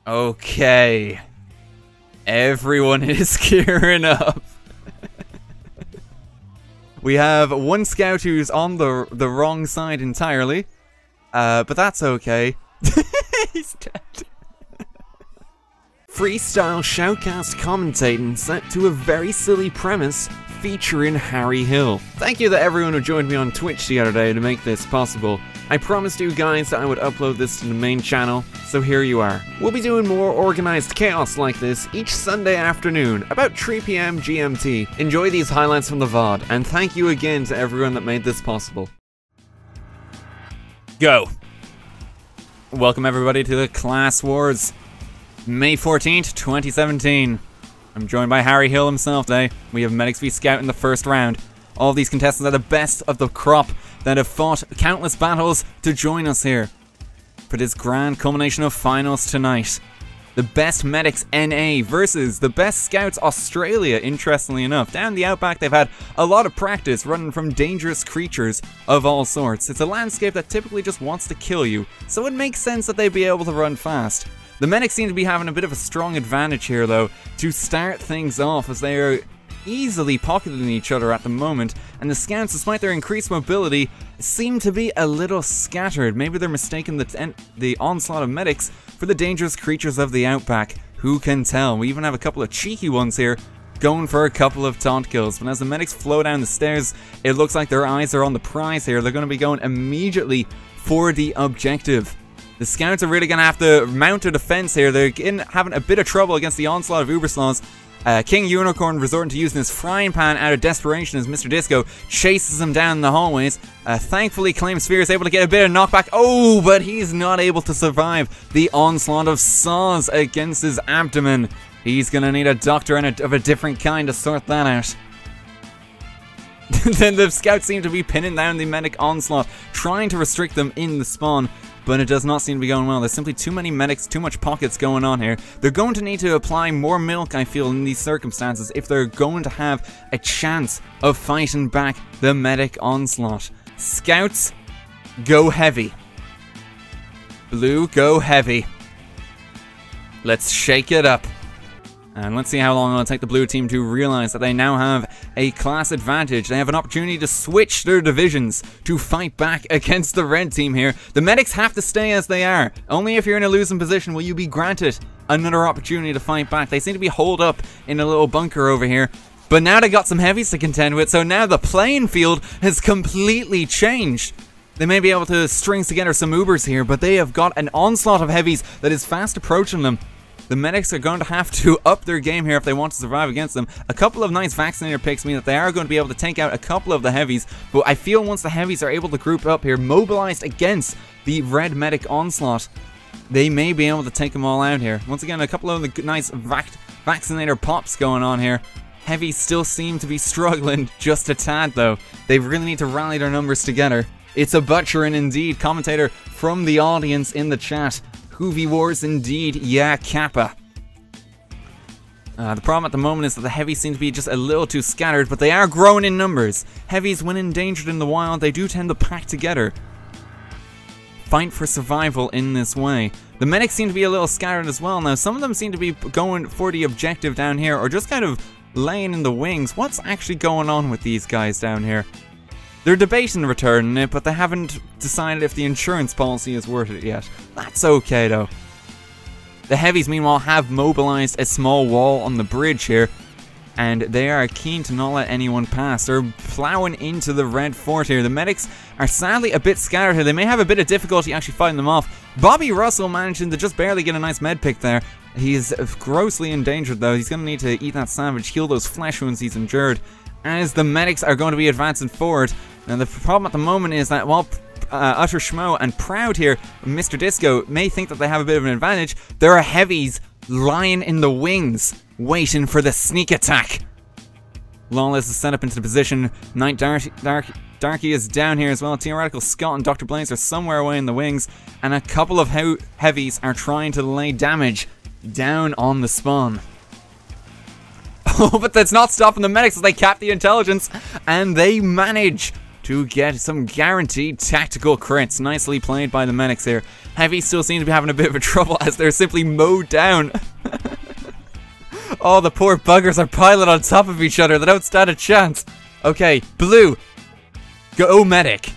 Okay. Everyone is gearing up. We have one scout who's on the wrong side entirely. But that's okay. He's dead. Freestyle shoutcast commentating set to a very silly premise featuring Harry Hill. Thank you to everyone who joined me on Twitch the other day to make this possible. I promised you guys that I would upload this to the main channel, so here you are. We'll be doing more organized chaos like this each Sunday afternoon, about 3 PM GMT. Enjoy these highlights from the VOD, and thank you again to everyone that made this possible. Go! Welcome everybody to the Class Wars. May 14th, 2017. I'm joined by Harry Hill himself today. We have Medics v Scout in the first round. All of these contestants are the best of the crop that have fought countless battles to join us here for this grand culmination of finals tonight. The best Medics NA versus the best Scouts Australia, interestingly enough. Down the Outback, they've had a lot of practice running from dangerous creatures of all sorts. It's a landscape that typically just wants to kill you, so it makes sense that they'd be able to run fast. The Medics seem to be having a bit of a strong advantage here, though, to start things off, as they are easily pocketing each other at the moment, and the Scouts, despite their increased mobility, seem to be a little scattered. Maybe they're mistaking the onslaught of Medics for the dangerous creatures of the Outback. Who can tell? We even have a couple of cheeky ones here going for a couple of taunt kills. But as the Medics flow down the stairs, it looks like their eyes are on the prize here. They're going to be going immediately for the objective. The Scouts are really going to have to mount a defense here. They're having a bit of trouble against the onslaught of Uberslaws. King Unicorn resorting to using his frying pan out of desperation as Mr. Disco chases him down the hallways. Thankfully, Claim Sphere is able to get a bit of knockback. Oh, but he's not able to survive the onslaught of saws against his abdomen. He's going to need a doctor of a different kind to sort that out. Then the Scouts seem to be pinning down the Medic onslaught, trying to restrict them in the spawn. But it does not seem to be going well. There's simply too many Medics, too much pockets going on here. They're going to need to apply more milk, I feel, in these circumstances if they're going to have a chance of fighting back the Medic onslaught. Scouts, go heavy. Blue, go heavy. Let's shake it up. And let's see how long it'll take the blue team to realize that they now have a class advantage. They have an opportunity to switch their divisions to fight back against the red team here. The Medics have to stay as they are. Only if you're in a losing position will you be granted another opportunity to fight back. They seem to be holed up in a little bunker over here. But now they got some heavies to contend with, so now the playing field has completely changed. They may be able to string together some Ubers here, but they have got an onslaught of heavies that is fast approaching them. The Medics are going to have to up their game here if they want to survive against them. A couple of nice Vaccinator picks mean that they are going to be able to take out a couple of the heavies, but I feel once the heavies are able to group up here, mobilized against the red Medic onslaught, they may be able to take them all out here. Once again, a couple of the nice Vaccinator pops going on here. Heavies still seem to be struggling just a tad, though. They really need to rally their numbers together. It's a butchering indeed. Commentator from the audience in the chat. Hoovy Wars indeed, yeah, Kappa. The problem at the moment is that the heavies seem to be just a little too scattered, but they are growing in numbers. Heavies, when endangered in the wild, they do tend to pack together. Fight for survival in this way. The Medics seem to be a little scattered as well now. Some of them seem to be going for the objective down here, or just kind of laying in the wings. What's actually going on with these guys down here? They're debating returning it, but they haven't decided if the insurance policy is worth it yet. That's okay, though. The heavies, meanwhile, have mobilized a small wall on the bridge here, and they are keen to not let anyone pass. They're plowing into the red fort here. The Medics are sadly a bit scattered here. They may have a bit of difficulty actually fighting them off. Bobby Russell managing to just barely get a nice med pick there. He's grossly endangered, though. He's going to need to eat that sandwich, heal those flesh wounds he's endured, as the Medics are going to be advancing forward. Now the problem at the moment is that while Utter Schmo and Proud here, Mr. Disco, may think that they have a bit of an advantage, there are heavies lying in the wings, waiting for the sneak attack. Lawless is set up into the position. Knight Darky is down here as well. Theoretical Scott and Dr. Blaze are somewhere away in the wings, and a couple of heavies are trying to lay damage down on the spawn. Oh, but that's not stopping the Medics as they cap the intelligence, and they manage to get some guaranteed tactical crits. Nicely played by the medics here. Heavy still seem to be having a bit of a trouble as they're simply mowed down. Oh, the poor buggers are piling on top of each other. They don't stand a chance. Okay, blue. Go medic.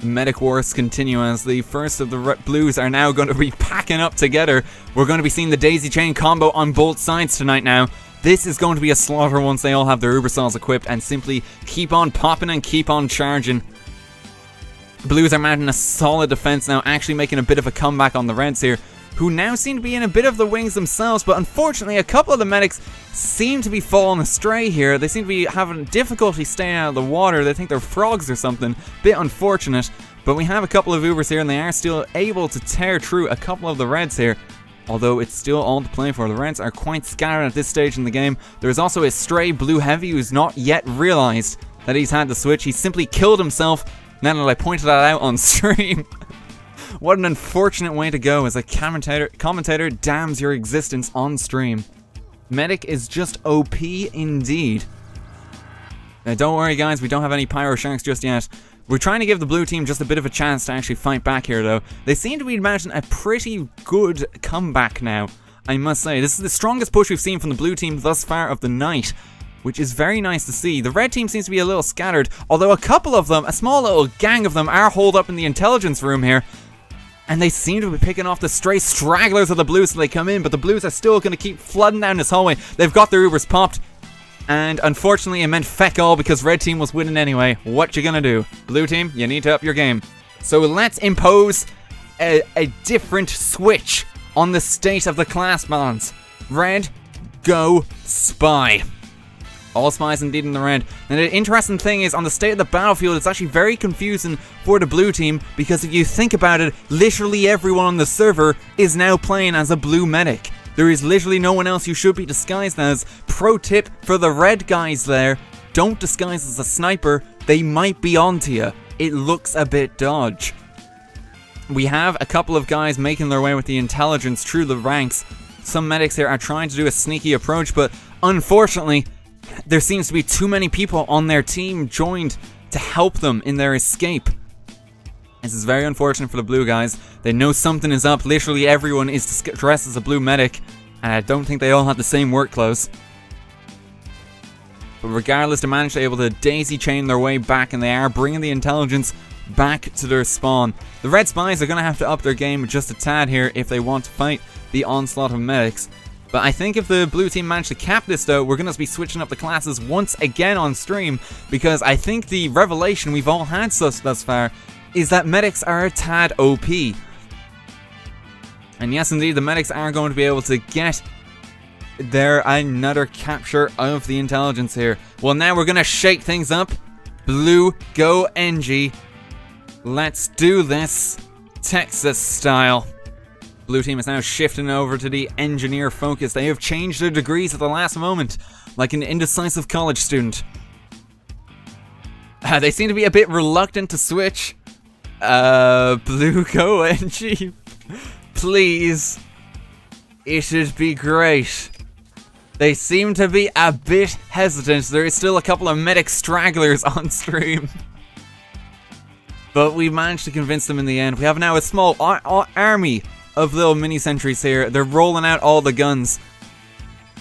Medic wars continue as the first of the blues are now going to be packing up together. We're going to be seeing the daisy chain combo on both sides tonight now. This is going to be a slaughter once they all have their uber saws equipped and simply keep on popping and keep on charging. Blues are mounting a solid defense now, actually making a bit of a comeback on the reds here, who now seem to be in a bit of the wings themselves, but unfortunately a couple of the medics seem to be falling astray here. They seem to be having difficulty staying out of the water. They think they're frogs or something. Bit unfortunate, but we have a couple of Ubers here and they are still able to tear through a couple of the reds here. Although it's still all to play for. The reds are quite scattered at this stage in the game. There's also a stray blue heavy who's not yet realized that he's had the switch. He simply killed himself now that I pointed that out on stream. What an unfortunate way to go as a commentator damns your existence on stream. Medic is just OP indeed. Now don't worry guys, we don't have any pyro sharks just yet. We're trying to give the blue team just a bit of a chance to actually fight back here though. They seem to be mounting a pretty good comeback now, I must say. This is the strongest push we've seen from the blue team thus far of the night, which is very nice to see. The red team seems to be a little scattered, although a couple of them, a small little gang of them, are holed up in the intelligence room here. And they seem to be picking off the stray stragglers of the blues so they come in, but the blues are still going to keep flooding down this hallway. They've got their Ubers popped, and unfortunately it meant feck all because red team was winning anyway. What you gonna do? Blue team, you need to up your game. So let's impose a different switch on the state of the class balance. Red, go spy. All spies indeed in the red. And the interesting thing is, on the state of the battlefield, it's actually very confusing for the blue team, because if you think about it, literally everyone on the server is now playing as a blue medic. There is literally no one else you should be disguised as. Pro tip for the red guys there, don't disguise as a sniper, they might be onto you. It looks a bit dodge. We have a couple of guys making their way with the intelligence through the ranks. Some medics here are trying to do a sneaky approach, but unfortunately, there seems to be too many people on their team joined to help them in their escape. This is very unfortunate for the blue guys. They know something is up. Literally everyone is dressed as a blue medic, and I don't think they all have the same work clothes. But regardless, they managed to be able to daisy chain their way back, and they are bringing the intelligence back to their spawn. The red spies are going to have to up their game just a tad here if they want to fight the onslaught of medics. But I think if the blue team manage to cap this though, we're going to be switching up the classes once again on stream, because I think the revelation we've all had thus far is that medics are a tad OP. And yes indeed, the medics are going to be able to get another capture of the intelligence here. Well, now we're going to shake things up. Blue, go NG. Let's do this Texas style. Blue team is now shifting over to the engineer focus. They have changed their degrees at the last moment, like an indecisive college student. They seem to be a bit reluctant to switch. Blue, go NG. Please. It'd be great. They seem to be a bit hesitant. There is still a couple of medic stragglers on stream. But we managed to convince them in the end. We have now a small army of little mini sentries here. They're rolling out all the guns.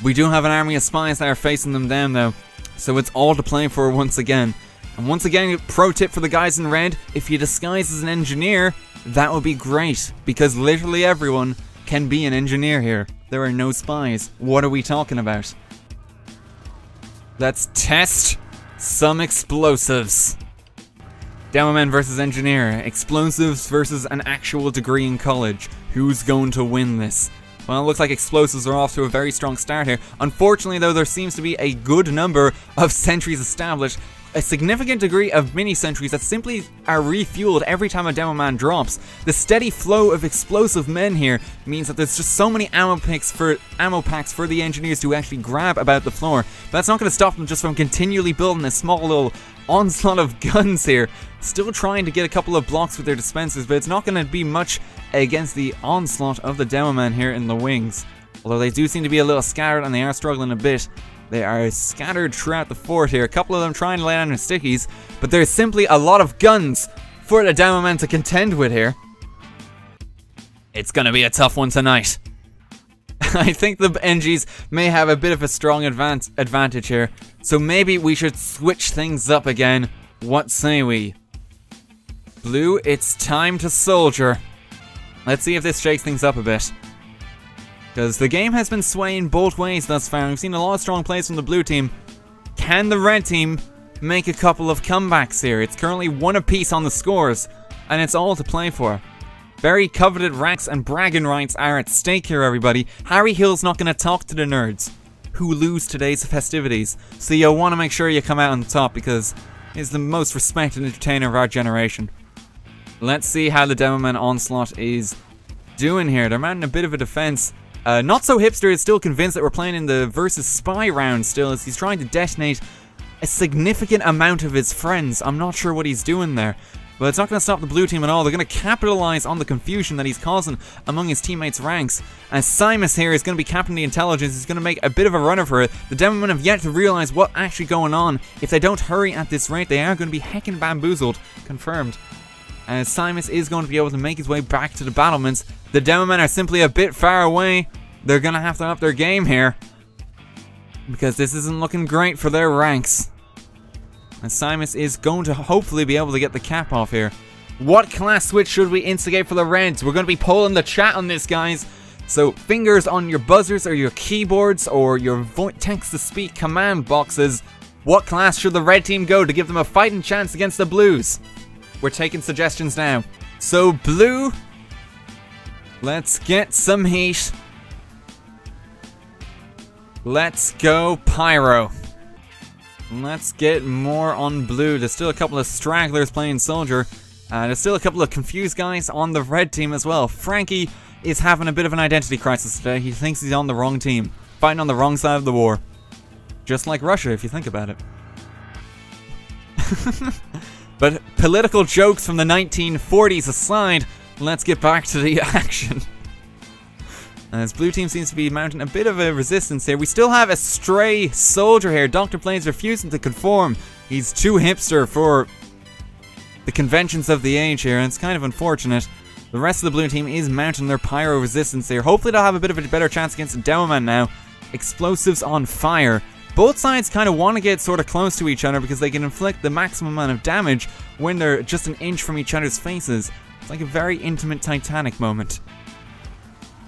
We do have an army of spies that are facing them down though, so it's all to play for once again. And once again, pro tip for the guys in red, if you disguise as an engineer, that would be great, because literally everyone can be an engineer here. There are no spies. What are we talking about? Let's test some explosives. Demoman versus engineer. Explosives versus an actual degree in college. Who's going to win this? Well, it looks like explosives are off to a very strong start here. Unfortunately though, there seems to be a good number of sentries established. A significant degree of mini sentries that simply are refueled every time a demo man drops. The steady flow of explosive men here means that there's just so many ammo packs for the engineers to actually grab about the floor. But that's not going to stop them just from continually building a small little onslaught of guns here. Still trying to get a couple of blocks with their dispensers, but it's not going to be much against the onslaught of the demo man here in the wings. Although they do seem to be a little scattered and they are struggling a bit. They are scattered throughout the fort here. A couple of them trying to lay down their stickies, but there's simply a lot of guns for the demo men to contend with here. It's gonna be a tough one tonight. I think the NGs may have a bit of a strong advantage here, so maybe we should switch things up again. What say we? Blue, it's time to soldier. Let's see if this shakes things up a bit. Because the game has been swaying both ways thus far. We've seen a lot of strong plays from the blue team. Can the red team make a couple of comebacks here? It's currently 1 apiece on the scores, and it's all to play for. Very coveted ranks and bragging rights are at stake here, everybody. Harry Hill's not going to talk to the nerds who lose today's festivities, so you'll want to make sure you come out on the top because he's the most respected entertainer of our generation. Let's see how the Demoman Onslaught is doing here. They're mounting a bit of a defense. Not So Hipster is still convinced that we're playing in the versus spy round still, as he's trying to detonate a significant amount of his friends. I'm not sure what he's doing there. But it's not going to stop the blue team at all. They're going to capitalize on the confusion that he's causing among his teammates' ranks. As Simus here is going to be capping the intelligence, he's going to make a bit of a runner for it. The Demomen have yet to realize what's actually going on. If they don't hurry at this rate, they are going to be heckin' bamboozled. Confirmed. As Simus is going to be able to make his way back to the battlements. The Demomen are simply a bit far away. They're going to have to up their game here, because this isn't looking great for their ranks. And Simus is going to hopefully be able to get the cap off here. What class switch should we instigate for the Reds? We're going to be polling the chat on this, guys. So fingers on your buzzers or your keyboards or your text-to-speak command boxes. What class should the red team go to give them a fighting chance against the blues? We're taking suggestions now. So blue, let's get some heat. Let's go pyro. Let's get more on blue. There's still a couple of stragglers playing soldier. There's still a couple of confused guys on the red team as well. Frankie is having a bit of an identity crisis today. He thinks he's on the wrong team, fighting on the wrong side of the war. Just like Russia, if you think about it. But political jokes from the 1940s aside, let's get back to the action. As blue team seems to be mounting a bit of a resistance here. We still have a stray soldier here. Dr. Plane's refusing to conform. He's too hipster for the conventions of the age here, and it's kind of unfortunate. The rest of the blue team is mounting their pyro resistance here. Hopefully they'll have a bit of a better chance against the Demoman now. Explosives on fire. Both sides kind of want to get sort of close to each other because they can inflict the maximum amount of damage when they're just an inch from each other's faces. It's like a very intimate Titanic moment.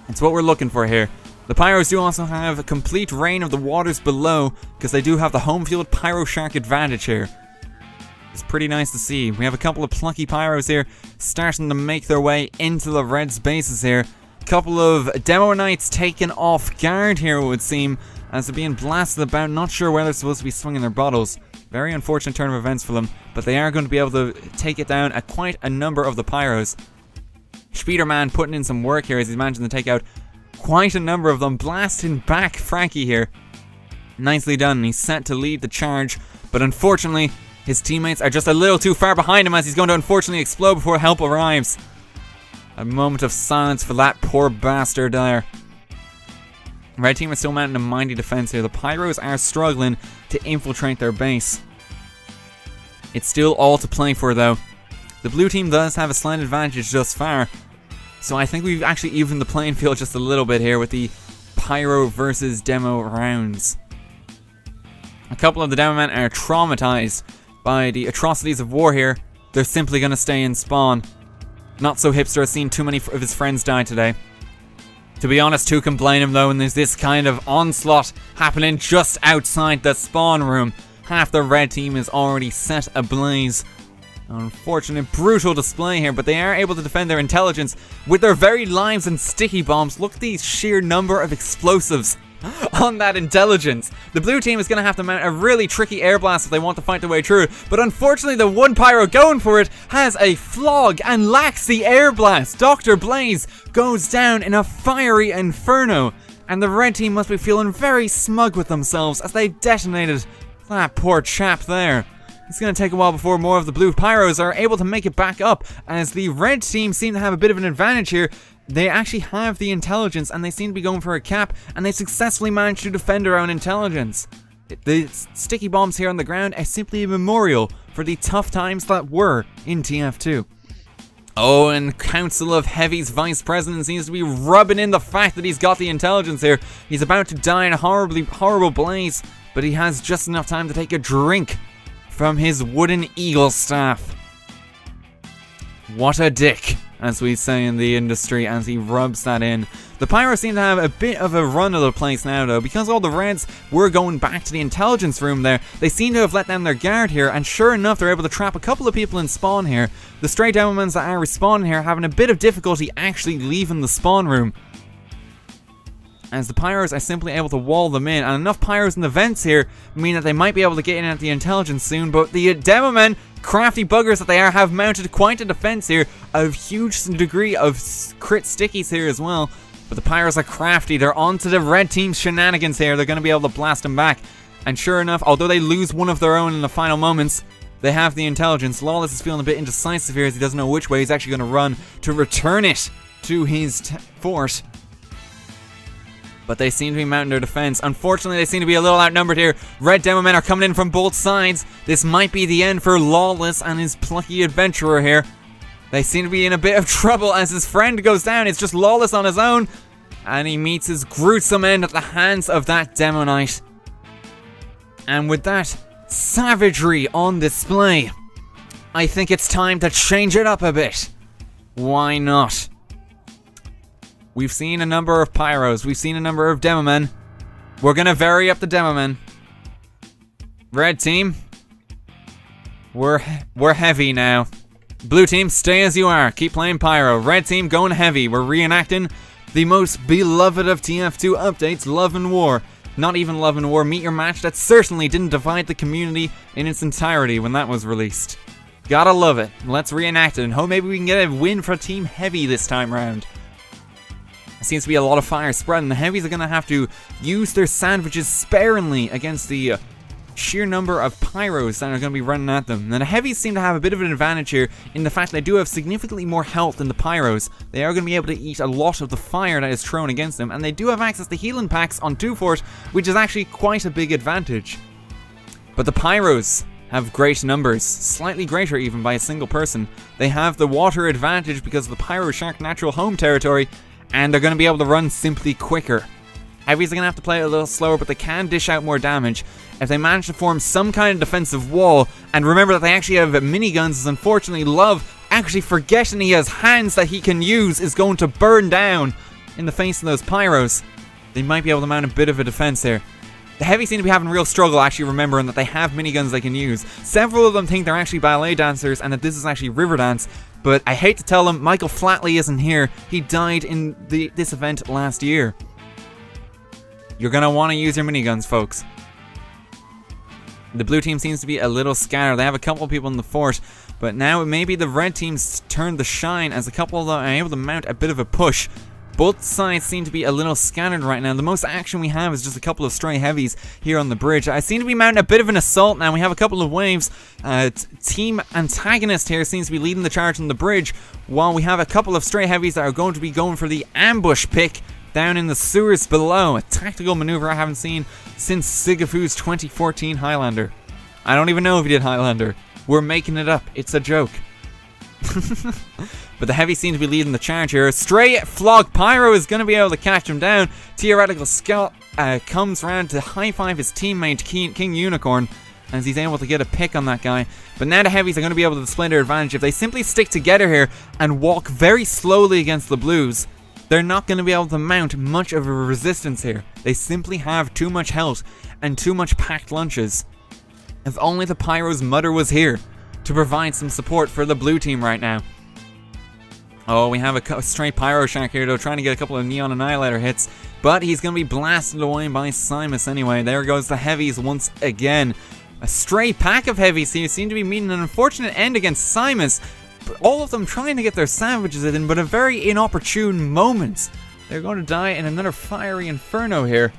It's what we're looking for here. The Pyros do also have a complete reign of the waters below, because they do have the home field Pyro Shark advantage here. It's pretty nice to see. We have a couple of plucky Pyros here, starting to make their way into the Reds' bases here. A couple of Demo Knights taken off guard here, it would seem, as they're being blasted about, not sure where they're supposed to be swinging their bottles. Very unfortunate turn of events for them, but they are going to be able to take it down at quite a number of the Pyros. Spiderman putting in some work here as he's managing to take out quite a number of them, blasting back Frankie here. Nicely done. He's set to lead the charge, but unfortunately his teammates are just a little too far behind him as he's going to unfortunately explode before help arrives. A moment of silence for that poor bastard there. Red team are still mounting a mighty defense here. The Pyros are struggling to infiltrate their base. It's still all to play for though. The blue team does have a slight advantage thus far, so I think we've actually evened the playing field just a little bit here with the Pyro versus Demo rounds. A couple of the Demo men are traumatized by the atrocities of war here. They're simply going to stay in spawn. Not So Hipster has seen too many of his friends die today. To be honest, who can blame him though when there's this kind of onslaught happening just outside the spawn room? Half the red team is already set ablaze. Unfortunate, brutal display here, but they are able to defend their intelligence with their very lives and sticky bombs. Look at the sheer number of explosives on that intelligence. The blue team is going to have to mount a really tricky air blast if they want to fight their way through, but unfortunately the one Pyro going for it has a flog and lacks the air blast. Dr. Blaze goes down in a fiery inferno, and the red team must be feeling very smug with themselves as they've detonated that poor chap there. It's going to take a while before more of the blue Pyros are able to make it back up, as the red team seem to have a bit of an advantage here. They actually have the intelligence and they seem to be going for a cap, and they successfully managed to defend their own intelligence. The sticky bombs here on the ground are simply a memorial for the tough times that were in TF2. Oh, and Council of Heavy's Vice President seems to be rubbing in the fact that he's got the intelligence here. He's about to die in a horrible blaze, but he has just enough time to take a drink from his wooden eagle staff. What a dick, as we say in the industry, as he rubs that in. The Pyros seem to have a bit of a run of the place now, though, because all the Reds were going back to the intelligence room there. They seem to have let down their guard here, and sure enough, they're able to trap a couple of people in spawn here. The stray Demomans that are respawning here having a bit of difficulty actually leaving the spawn room, as the Pyros are simply able to wall them in, and enough Pyros in the vents here mean that they might be able to get in at the intelligence soon, but the Demomen, crafty buggers that they are, have mounted quite a defense here, a huge degree of crit stickies here as well. But the Pyros are crafty. They're onto the red team's shenanigans here. They're going to be able to blast them back. And sure enough, although they lose one of their own in the final moments, they have the intelligence. Lawless is feeling a bit indecisive here as he doesn't know which way he's actually going to run to return it to his fort. But they seem to be mounting their defense. Unfortunately, they seem to be a little outnumbered here. Red Demomen are coming in from both sides. This might be the end for Lawless and his plucky adventurer here. They seem to be in a bit of trouble as his friend goes down. It's just Lawless on his own. And he meets his gruesome end at the hands of that Demonite. And with that savagery on display, I think it's time to change it up a bit. Why not? We've seen a number of Pyros. We've seen a number of Demomen. We're going to vary up the Demomen. Red team, we're heavy now. Blue team, stay as you are. Keep playing Pyro. Red team, going heavy. We're reenacting the most beloved of TF2 updates, Love and War. Not even Love and War, Meet Your Match. That certainly didn't divide the community in its entirety when that was released. Gotta love it. Let's reenact it and hope maybe we can get a win for Team Heavy this time round. There seems to be a lot of fire spreading. The Heavies are going to have to use their sandwiches sparingly against the sheer number of Pyros that are going to be running at them. Now the Heavies seem to have a bit of an advantage here in the fact they do have significantly more health than the Pyros. They are going to be able to eat a lot of the fire that is thrown against them, and they do have access to healing packs on 2 Fort, which is actually quite a big advantage. But the Pyros have great numbers, slightly greater even by a single person. They have the water advantage because of the Pyro Shark natural home territory, and they're going to be able to run simply quicker. Heavies are going to have to play a little slower, but they can dish out more damage if they manage to form some kind of defensive wall. And remember that they actually have miniguns, as unfortunately Love, actually forgetting he has hands that he can use, is going to burn down in the face of those Pyros. They might be able to mount a bit of a defense here. The Heavies seem to be having real struggle actually remembering that they have miniguns they can use. Several of them think they're actually ballet dancers and that this is actually Riverdance. But I hate to tell them, Michael Flatley isn't here. He died in this event last year. You're going to want to use your miniguns, folks. The blue team seems to be a little scattered. They have a couple of people in the fort, but now maybe the red team's turn to shine as a couple of them are able to mount a bit of a push. Both sides seem to be a little scattered right now. The most action we have is just a couple of stray heavies here on the bridge. I seem to be mounting a bit of an assault now. We have a couple of waves. Team antagonist here seems to be leading the charge on the bridge, while we have a couple of stray heavies that are going to be going for the ambush pick down in the sewers below. A tactical maneuver I haven't seen since Sigafu's 2014 Highlander. I don't even know if he did Highlander. We're making it up. It's a joke. But the Heavy seem to be leading the charge here. Stray Flog Pyro is going to be able to catch him down. Theoretical Skull comes around to high-five his teammate King Unicorn as he's able to get a pick on that guy. But now the Heavies are going to be able to display their advantage. If they simply stick together here and walk very slowly against the Blues, they're not going to be able to mount much of a resistance here. They simply have too much health and too much packed lunches. If only the Pyro's mother was here to provide some support for the blue team right now. Oh, we have a stray Pyro Shark here though, trying to get a couple of Neon Annihilator hits, but he's going to be blasted away by Simus anyway. There goes the Heavies once again. A stray pack of Heavies here seem to be meeting an unfortunate end against Simus, but all of them trying to get their sandwiches in, but at very inopportune moments. They're going to die in another fiery inferno here.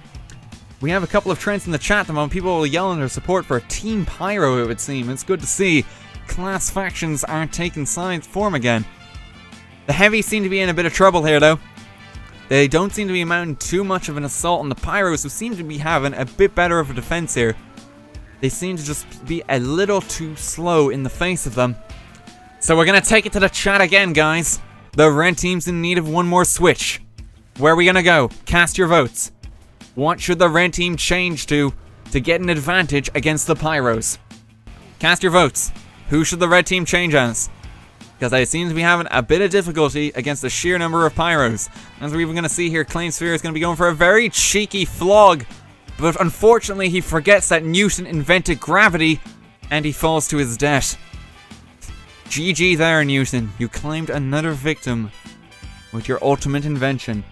We have a couple of trends in the chat at the moment. People will yell in their support for Team Pyro, it would seem. It's good to see class factions aren't taking sides form again. The Heavies seem to be in a bit of trouble here though. They don't seem to be mounting too much of an assault on the Pyros, who seem to be having a bit better of a defense here. They seem to just be a little too slow in the face of them. So we're going to take it to the chat again, guys. The red team's in need of one more switch. Where are we going to go? Cast your votes. What should the red team change to get an advantage against the Pyros? Cast your votes. Who should the red team change as? Because they seem to be having a bit of difficulty against the sheer number of Pyros. As we're even going to see here, Claim Sphere is going to be going for a very cheeky flog. But unfortunately, he forgets that Newton invented gravity, and he falls to his death. GG there, Newton. You claimed another victim with your ultimate invention.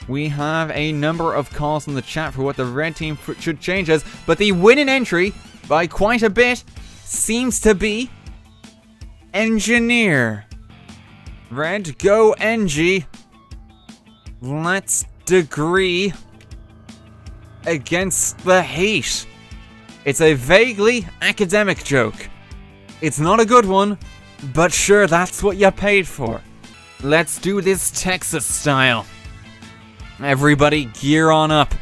We have a number of calls in the chat for what the red team should change as, but the winning entry, by quite a bit, seems to be Engineer. Red, go NG. Let's degree against the hate. It's a vaguely academic joke. It's not a good one, but sure, that's what you paid for. Let's do this Texas style. Everybody gear on up.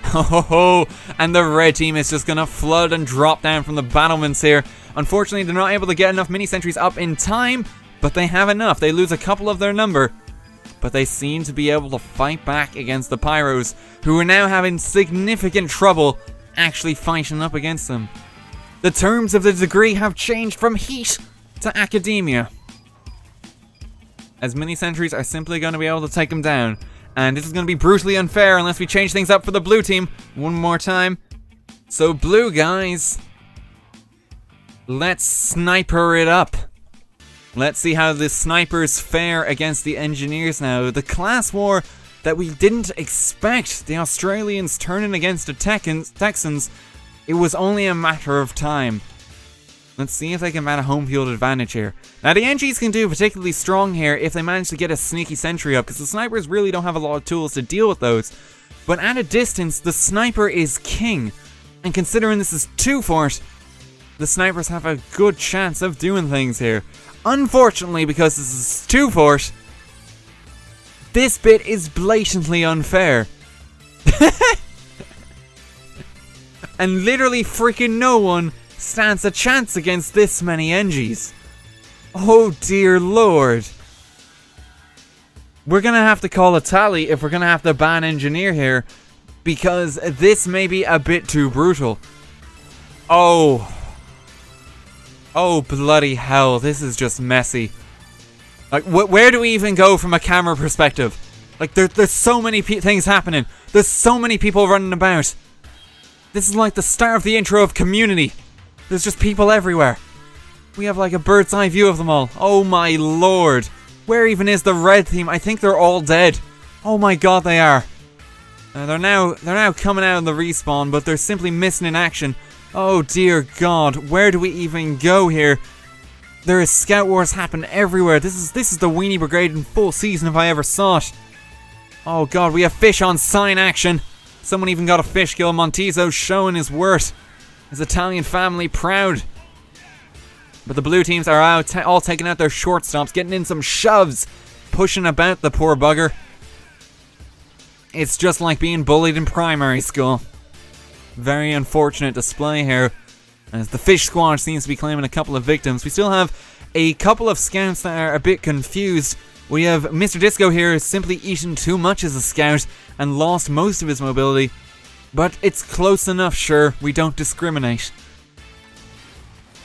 Ho ho ho! And the red team is just gonna flood and drop down from the battlements here. Unfortunately, they're not able to get enough mini sentries up in time, but they have enough. They lose a couple of their number, but they seem to be able to fight back against the Pyros, who are now having significant trouble actually fighting up against them. The terms of the degree have changed from heat to academia, as mini sentries are simply going to be able to take them down. And this is going to be brutally unfair unless we change things up for the blue team one more time. So blue guys, let's sniper it up. Let's see how the snipers fare against the engineers now. The class war that we didn't expect, the Australians turning against the Texans, it was only a matter of time. Let's see if they can mount a home field advantage here. Now the NGs can do particularly strong here if they manage to get a sneaky sentry up, because the snipers really don't have a lot of tools to deal with those. But at a distance, the sniper is king. And considering this is 2 fort, the snipers have a good chance of doing things here. Unfortunately, because this is 2 fort, this bit is blatantly unfair. And literally freaking no one stands a chance against this many NGs. Oh dear lord. We're gonna have to call a tally if we're gonna have to ban engineer here, because this may be a bit too brutal. Oh bloody hell, this is just messy. Like, where do we even go from a camera perspective? Like, there's so many things happening. There's so many people running about. This is like the start of the intro of Community. There's just people everywhere. We have like a bird's eye view of them all. Oh my lord. Where even is the red team? I think they're all dead. Oh my god, they are. They're now coming out of the respawn, but they're simply missing in action. Oh dear god, where do we even go here? There is scout wars happening everywhere. This is the Weenie Brigade in full season if I ever saw it. Oh god, we have fish on sign action. Someone even got a fish kill. Montizo showing his worth. His Italian family proud. But the blue teams are out, all taking out their shortstops, getting in some shoves, pushing about the poor bugger. It's just like being bullied in primary school. Very unfortunate display here, as the fish squad seems to be claiming a couple of victims. We still have a couple of scouts that are a bit confused. We have Mr. Disco here simply eaten too much as a scout and lost most of his mobility. But it's close enough, sure, we don't discriminate.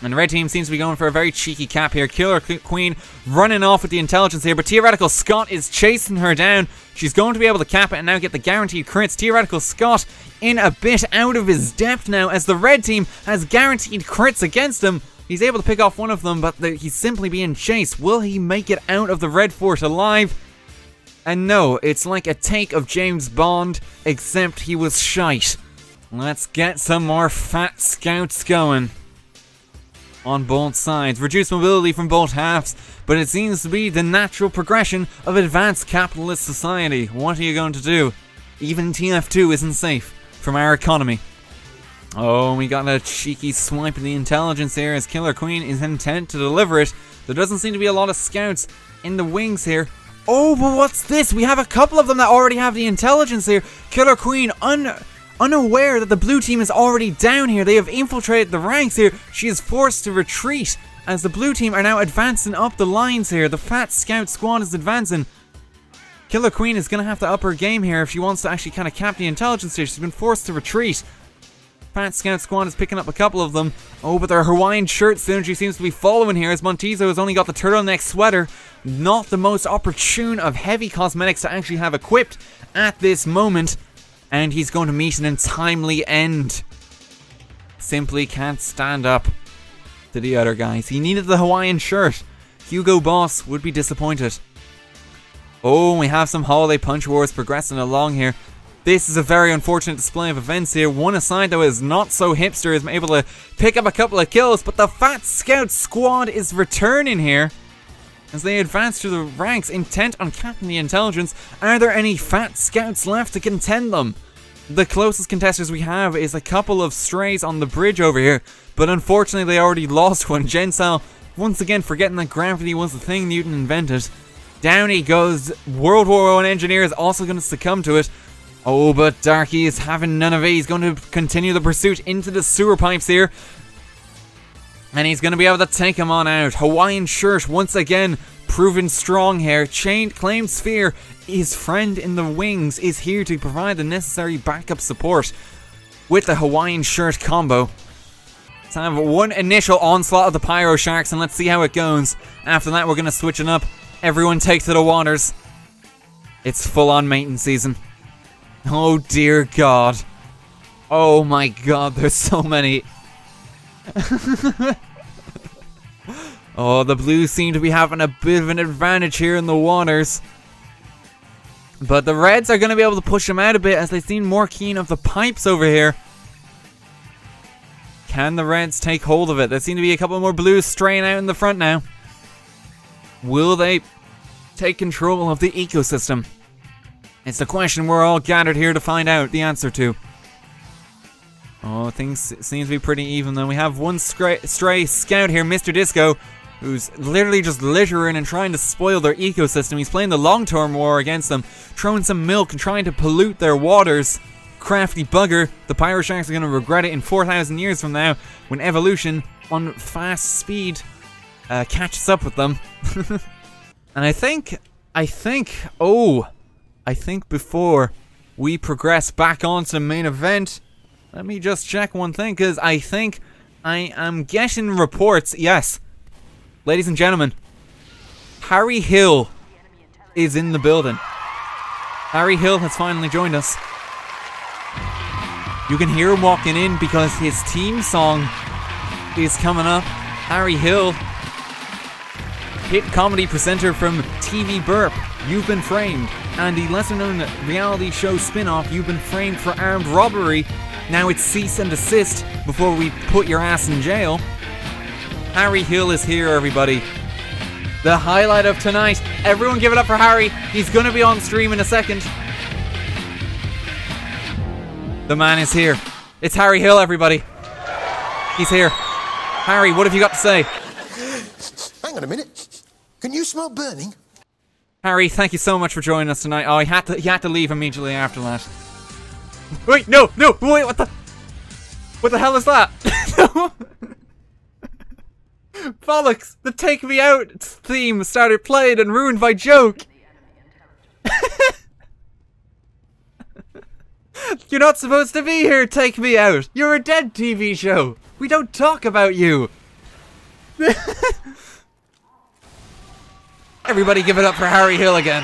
And the red team seems to be going for a very cheeky cap here. Killer Queen running off with the intelligence here, but Theoretical Scott is chasing her down. She's going to be able to cap it and now get the guaranteed crits. Theoretical Scott in a bit out of his depth now, as the red team has guaranteed crits against him. He's able to pick off one of them, but he's simply being chased. Will he make it out of the red fort alive? And no, it's like a take of James Bond, except he was shite. Let's get some more fat scouts going. On both sides. Reduced mobility from both halves, but it seems to be the natural progression of advanced capitalist society. What are you going to do? Even TF2 isn't safe from our economy. Oh, we got a cheeky swipe of the intelligence here as Killer Queen is intent to deliver it. There doesn't seem to be a lot of scouts in the wings here. Oh, but what's this? We have a couple of them that already have the intelligence here. Killer Queen, unaware that the blue team is already down here. They have infiltrated the ranks here. She is forced to retreat as the blue team are now advancing up the lines here. The Fat Scout squad is advancing. Killer Queen is going to have to up her game here if she wants to actually kind of cap the intelligence here. She's been forced to retreat. Fat Scout squad is picking up a couple of them. Oh, but their Hawaiian shirt synergy seems to be following here as Montizo has only got the turtleneck sweater. Not the most opportune of heavy cosmetics to actually have equipped at this moment. And he's going to meet an untimely end. Simply can't stand up to the other guys. He needed the Hawaiian shirt. Hugo Boss would be disappointed. Oh, we have some holiday punch wars progressing along here. This is a very unfortunate display of events here. One aside, though, is not so hipster, is able to pick up a couple of kills, but the Fat Scout squad is returning here as they advance through the ranks, intent on capping the intelligence. Are there any Fat Scouts left to contend them? The closest contesters we have is a couple of strays on the bridge over here, but unfortunately they already lost one. Gensal, once again forgetting that gravity was the thing Newton invented. Down he goes. World War I engineer is also going to succumb to it. Oh, but Darky is having none of it. He's going to continue the pursuit into the sewer pipes here. And he's going to be able to take him on out. Hawaiian shirt once again proven strong here. Chained Claim Sphere, his friend in the wings, is here to provide the necessary backup support with the Hawaiian shirt combo. Let's have one initial onslaught of the Pyro Sharks and let's see how it goes. After that, we're going to switch it up. Everyone take to the waters. It's full-on maintenance season. Oh dear God. Oh my God, there's so many. Oh, the Blues seem to be having a bit of an advantage here in the waters. But the Reds are going to be able to push them out a bit as they seem more keen of the pipes over here. Can the Reds take hold of it? There seem to be a couple more Blues straying out in the front now. Will they take control of the ecosystem? It's the question we're all gathered here to find out the answer to. Oh, things seem to be pretty even though. We have one stray scout here, Mr. Disco, who's literally just littering and trying to spoil their ecosystem. He's playing the long-term war against them, throwing some milk and trying to pollute their waters. Crafty bugger. The Pyro Sharks are going to regret it in 4,000 years from now when evolution on fast speed catches up with them. And I think before we progress back onto the main event, let me just check one thing, because I think I am getting reports. Yes, ladies and gentlemen, Harry Hill is in the building. Harry Hill has finally joined us. You can hear him walking in because his team song is coming up. Harry Hill, hit comedy presenter from TV Burp, You've Been Framed, and the lesser-known reality show spin-off, You've Been Framed for Armed Robbery. Now it's cease and desist before we put your ass in jail. Harry Hill is here, everybody. The highlight of tonight. Everyone give it up for Harry. He's going to be on stream in a second. The man is here. It's Harry Hill, everybody. He's here. Harry, what have you got to say? Hang on a minute. Can you smell burning? Harry, thank you so much for joining us tonight. Oh, he had to leave immediately after that. Wait, no, wait, what the hell is that? Bollocks, the Take Me Out theme started playing and ruined my joke. You're not supposed to be here, Take Me Out. You're a dead TV show. We don't talk about you. Everybody give it up for Harry Hill again.